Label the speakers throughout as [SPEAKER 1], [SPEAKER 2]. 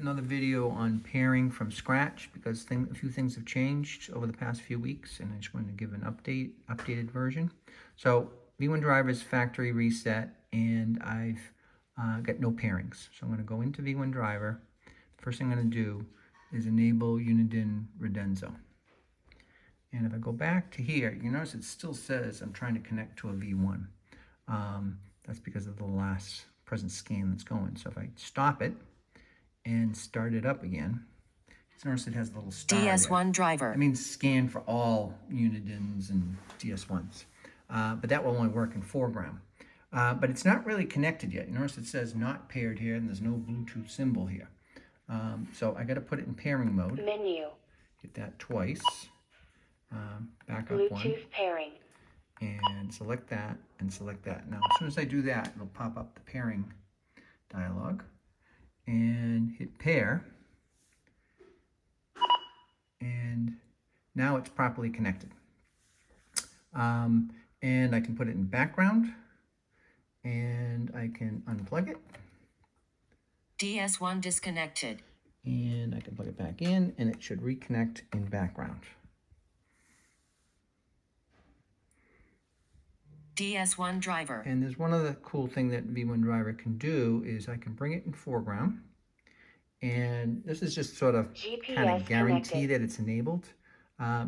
[SPEAKER 1] another video on pairing from scratch because a few things have changed over the past few weeks, and I just wanted to give an updated version. So V1Driver is factory reset, and I've got no pairings. So I'm going to go into V1Driver. First thing I'm going to do is enable Uniden Radenso. And if I go back to here, you notice it still says I'm trying to connect to a V1. That's because of the last present scan that's going. So if I stop it and start it up again, notice it has a little star
[SPEAKER 2] DS1
[SPEAKER 1] there.
[SPEAKER 2] driver.
[SPEAKER 1] That means scan for all Unidens and DS1s. But that will only work in foreground. But it's not really connected yet. You notice it says not paired here, and there's no Bluetooth symbol here. So I got to put it in pairing mode.
[SPEAKER 3] Menu.
[SPEAKER 1] Hit that twice. Back up
[SPEAKER 3] Bluetooth
[SPEAKER 1] one.
[SPEAKER 3] pairing.
[SPEAKER 1] And select that and select that. Now, as soon as I do that, it'll pop up the pairing dialog. And hit pair. And now it's properly connected. And I can put it in background. And I can unplug it.
[SPEAKER 2] DS1 disconnected.
[SPEAKER 1] And I can plug it back in, and it should reconnect in background.
[SPEAKER 2] DS1 driver.
[SPEAKER 1] And there's one other cool thing that V1Driver can do is I can bring it in foreground. And this is just sort of kind of guarantee that it's enabled.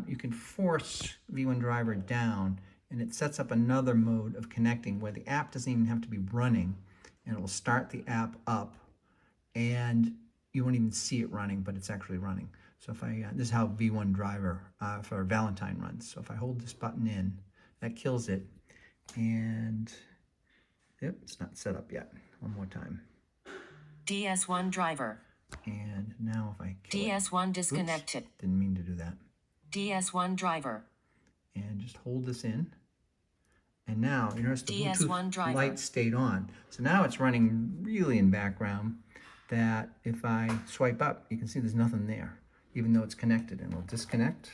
[SPEAKER 1] You can force V1Driver down, and it sets up another mode of connecting where the app doesn't even have to be running, and it will start the app up, and you won't even see it running, but it's actually running. So if I, this is how V1Driver for Valentine runs. So if I hold this button in, that kills it, and yep, it's not set up yet. One more time.
[SPEAKER 2] DS1 driver.
[SPEAKER 1] And now if I kill
[SPEAKER 2] DS1 disconnected.
[SPEAKER 1] Oops, didn't mean to do that.
[SPEAKER 2] DS1 driver.
[SPEAKER 1] And just hold this in. And now you notice the
[SPEAKER 2] DS1
[SPEAKER 1] Bluetooth light stayed on. So now it's running really in background, that if I swipe up, you can see there's nothing there, even though it's connected. And we'll disconnect.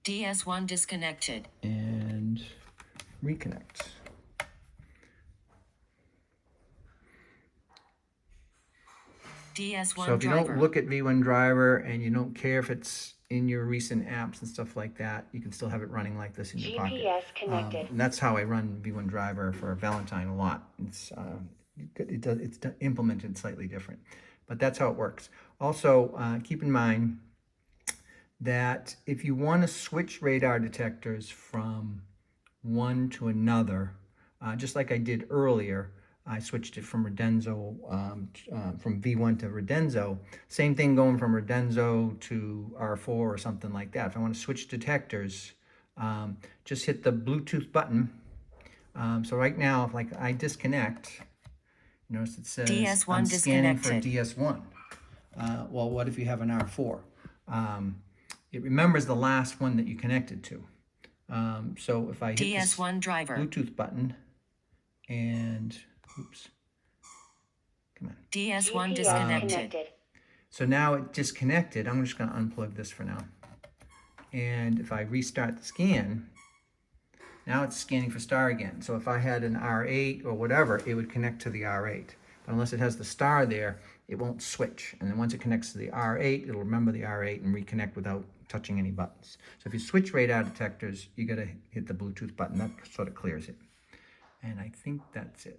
[SPEAKER 2] DS1 disconnected.
[SPEAKER 1] And reconnect.
[SPEAKER 2] DS1
[SPEAKER 1] So if you
[SPEAKER 2] driver.
[SPEAKER 1] don't look at V1Driver and you don't care if it's in your recent apps and stuff like that, you can still have it running like this in your pocket.
[SPEAKER 3] GPS connected.
[SPEAKER 1] And that's how I run V1Driver for Valentine a lot. It's implemented slightly different, but that's how it works. Also, keep in mind that if you want to switch radar detectors from one to another, just like I did earlier, I switched it from Radenso, from V1 to Radenso. Same thing going from Radenso to R4 or something like that. If I want to switch detectors, just hit the Bluetooth button. So right now, if I disconnect, notice it says
[SPEAKER 2] DS1
[SPEAKER 1] I'm scanning for
[SPEAKER 2] disconnected.
[SPEAKER 1] DS1. Well, what if you have an R4? It remembers the last one that you connected to. So if I hit this
[SPEAKER 2] DS1 driver.
[SPEAKER 1] Bluetooth button and oops. Come on.
[SPEAKER 2] DS1
[SPEAKER 3] GPS
[SPEAKER 2] disconnected.
[SPEAKER 3] connected.
[SPEAKER 1] So now it disconnected. I'm just going to unplug this for now. And if I restart the scan, now it's scanning for star again. So if I had an R8 or whatever, it would connect to the R8. But unless it has the star there, it won't switch. And then once it connects to the R8, it'll remember the R8 and reconnect without touching any buttons. So if you switch radar detectors, you got to hit the Bluetooth button. That sort of clears it. And I think that's it.